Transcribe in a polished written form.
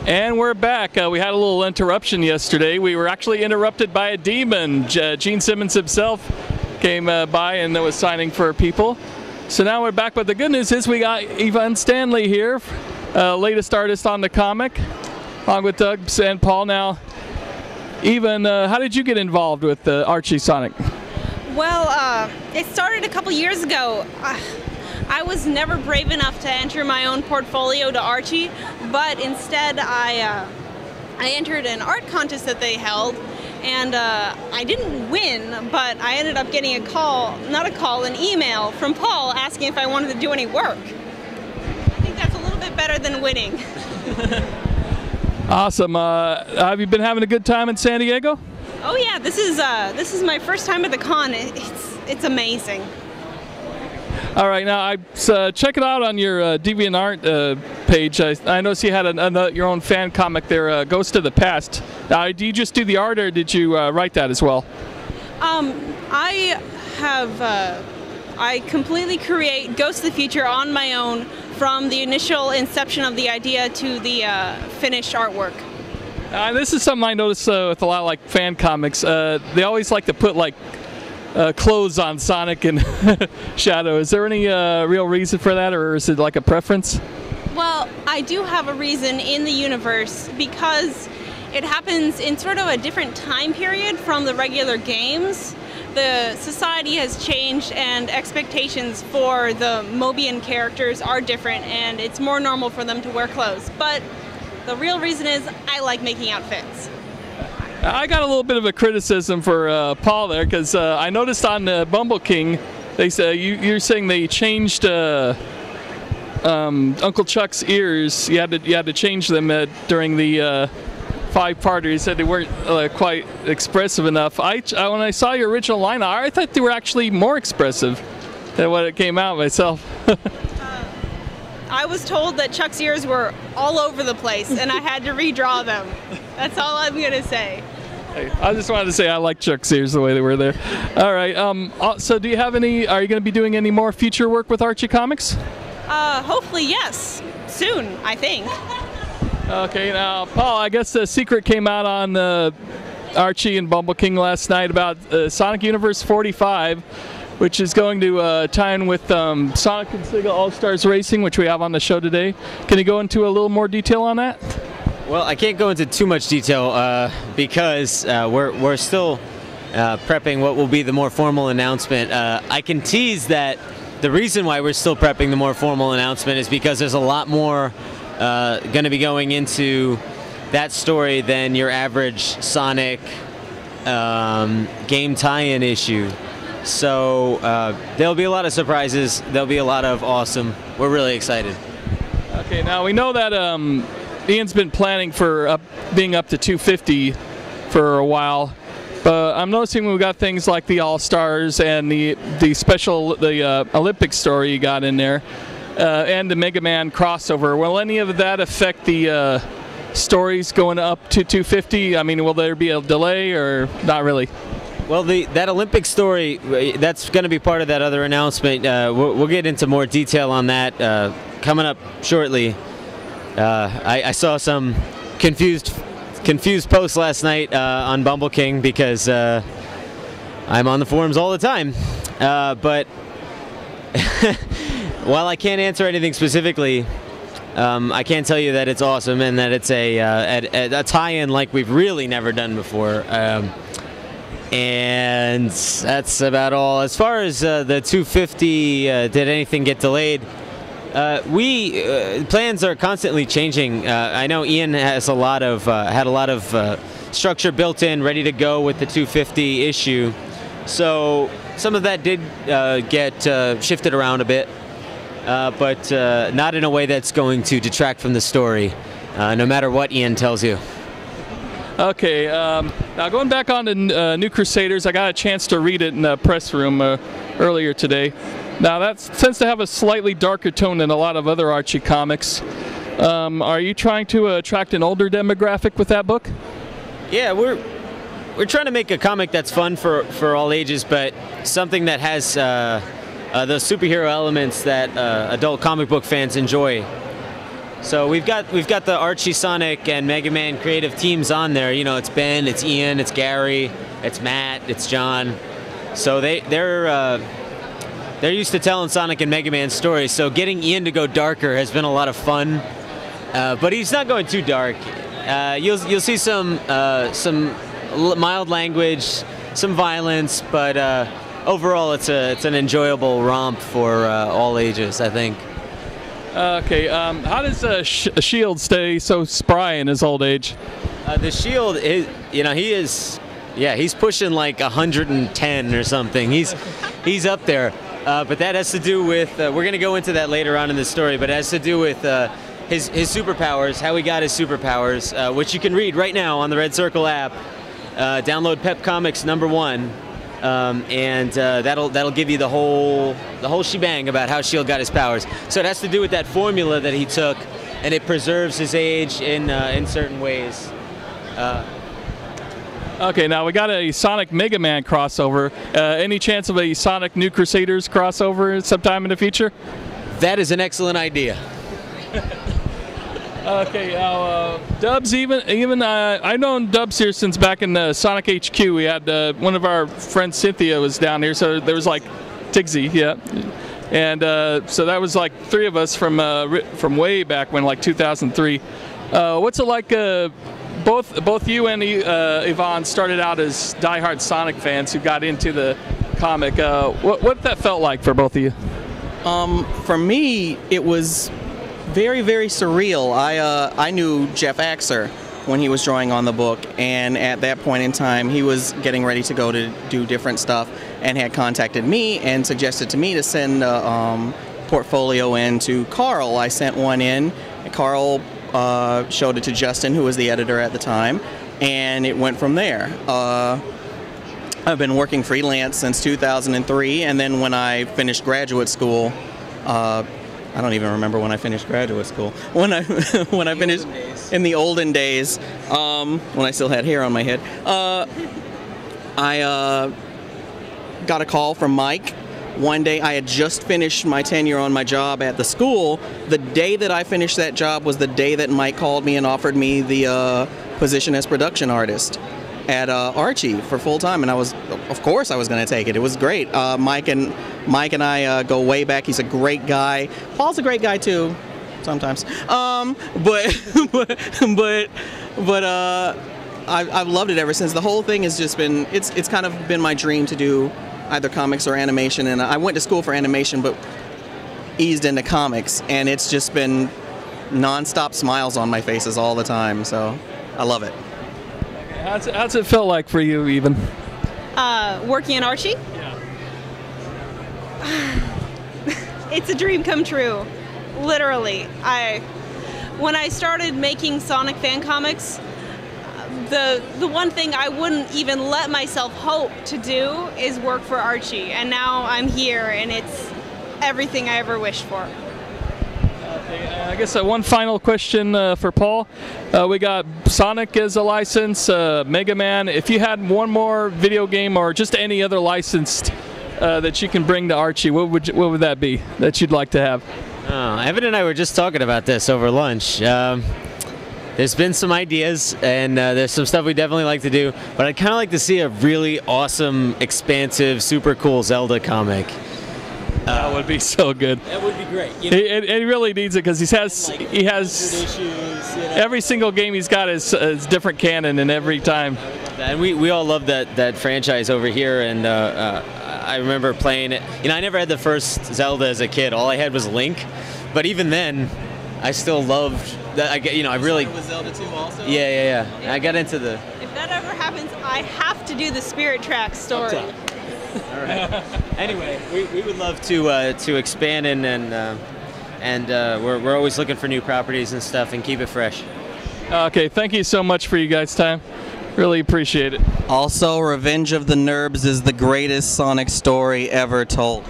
And we're back. We had a little interruption yesterday. We were actually interrupted by a demon. Gene Simmons himself came by and was signing for people. So now we're back, but the good news is we got Yvonne Stanley here, latest artist on the comic, along with Doug and Paul. Now, Yvonne, how did you get involved with Archie Sonic? Well, it started a couple years ago. I was never brave enough to enter my own portfolio to Archie, but instead I entered an art contest that they held, and I didn't win, but I ended up getting an email from Paul asking if I wanted to do any work. I think that's a little bit better than winning. Awesome. Have you been having a good time in San Diego? Oh yeah, this is my first time at the con. It's amazing. All right, now check it out on your DeviantArt page. I noticed you had your own fan comic there, Ghost of the Past. Do you just do the art, or did you write that as well? I completely create Ghost of the Future on my own, from the initial inception of the idea to the finished artwork. This is something I notice with a lot of like fan comics. They always like to put like clothes on Sonic and Shadow. Is there any real reason for that, or is it like a preference? Well, I do have a reason in the universe, because it happens in sort of a different time period from the regular games. The society has changed and expectations for the Mobian characters are different, and it's more normal for them to wear clothes. But the real reason is I like making outfits. I got a little bit of a criticism for Paul there, because I noticed on Bumble King, they say you're saying they changed Uncle Chuck's ears. You had to change them during the five-parter. He said they weren't quite expressive enough. When I saw your original line, I thought they were actually more expressive than what it came out myself. I was told that Chuck's ears were all over the place, and I had to redraw them. That's all I'm going to say. Hey, I just wanted to say I like Chuck's ears the way they were there. All right. So do you have any, are you going to be doing any more future work with Archie Comics? Hopefully, yes. Soon, I think. Okay. Now, Paul, I guess the secret came out on Archie and Bumble King last night about Sonic Universe 45, which is going to tie in with Sonic and Sega All-Stars Racing, which we have on the show today. Can you go into a little more detail on that? Well, I can't go into too much detail because we're still prepping what will be the more formal announcement. I can tease that the reason why we're still prepping the more formal announcement is because there's a lot more going to be going into that story than your average Sonic game tie-in issue. So there'll be a lot of surprises. There'll be a lot of awesome. We're really excited. Okay, now we know that Ian's been planning for being up to 250 for a while, but I'm noticing we've got things like the All-Stars and the Olympic story you got in there, and the Mega Man crossover. Will any of that affect the stories going up to 250? I mean, will there be a delay or not really? Well, that Olympic story, that's going to be part of that other announcement. We'll get into more detail on that coming up shortly. I saw some confused posts last night on Bumble King because I'm on the forums all the time. But while I can't answer anything specifically, I can tell you that it's awesome and that it's a tie-in like we've really never done before. And that's about all. As far as the 250, did anything get delayed? Plans are constantly changing. I know Ian has had a lot of structure built in, ready to go with the 250 issue. So some of that did get shifted around a bit, but not in a way that's going to detract from the story, no matter what Ian tells you. Okay, now going back on to New Crusaders, I got a chance to read it in the press room earlier today. Now that tends to have a slightly darker tone than a lot of other Archie comics. Are you trying to attract an older demographic with that book? Yeah, we're trying to make a comic that's fun for all ages, but something that has the superhero elements that adult comic book fans enjoy. So we've got the Archie, Sonic, and Mega Man creative teams on there. You know, it's Ben, it's Ian, it's Gary, it's Matt, it's John. So they're used to telling Sonic and Mega Man stories. So getting Ian to go darker has been a lot of fun. But he's not going too dark. You'll see some mild language, some violence, but overall it's an enjoyable romp for all ages, I think. Okay, how does Shield stay so spry in his old age? The Shield is, he's pushing like 110 or something. He's up there, but that has to do with we're going to go into that later on in the story. But it has to do with his superpowers, how he got his superpowers, which you can read right now on the Red Circle app. Download Pep Comics #1. And that'll give you the whole shebang about how Shield got his powers. So it has to do with that formula that he took, and it preserves his age in certain ways. Okay, now we got a Sonic Mega Man crossover. Any chance of a Sonic New Crusaders crossover sometime in the future? That is an excellent idea. Okay, now Dubs, I've known Dubs here since back in Sonic HQ. We had one of our friends, Cynthia, was down here, so there was like Tigsy, yeah, and so that was like 3 of us from way back when, like 2003. What's it like? Both you and Yvonne started out as diehard Sonic fans who got into the comic. What that felt like for both of you? For me, it was very, very surreal. I knew Jeff Axer when he was drawing on the book, and at that point in time he was getting ready to go to do different stuff and had contacted me and suggested to me to send a portfolio in to Carl. I sent one in, and Carl showed it to Justin, who was the editor at the time, and it went from there. I've been working freelance since 2003, and then when I finished graduate school, I don't even remember when I finished graduate school. When I finished in the olden days, when I still had hair on my head, I got a call from Mike. One day, I had just finished my tenure on my job at the school. The day that I finished that job was the day that Mike called me and offered me the position as production artist at Archie for full time, and of course I was going to take it. It was great. Mike and I go way back. He's a great guy. Paul's a great guy too, sometimes. But I've loved it ever since. The whole thing has just been, it's kind of been my dream to do either comics or animation, and I went to school for animation but eased into comics, and it's just been non-stop smiles on my faces all the time, so I love it. How's it felt like for you, even? Working in Archie? Yeah. It's a dream come true, literally. When I started making Sonic fan comics, the one thing I wouldn't even let myself hope to do is work for Archie, and now I'm here, and it's everything I ever wished for. I guess one final question for Paul. We got Sonic as a license, Mega Man. If you had one more video game or just any other licensed that you can bring to Archie, what would that be that you'd like to have? Evan and I were just talking about this over lunch. There's been some ideas, and there's some stuff we definitely like to do, but I'd kind of like to see a really awesome, expansive, super cool Zelda comic. That would be so good. That would be great. He really needs it because he has issues, every single game he's got is different canon, and every time. And we all love that franchise over here, and I remember playing it. I never had the first Zelda as a kid. All I had was Link, but even then, I still loved that. I really. Was Zelda 2 also? Yeah. I got into the. If that ever happens, I have to do the Spirit Tracks story. All right. Anyway, we would love to expand and we're always looking for new properties and stuff and keep it fresh. Okay, thank you so much for you guys' time. Really appreciate it. Also, Revenge of the Nerbs is the greatest Sonic story ever told.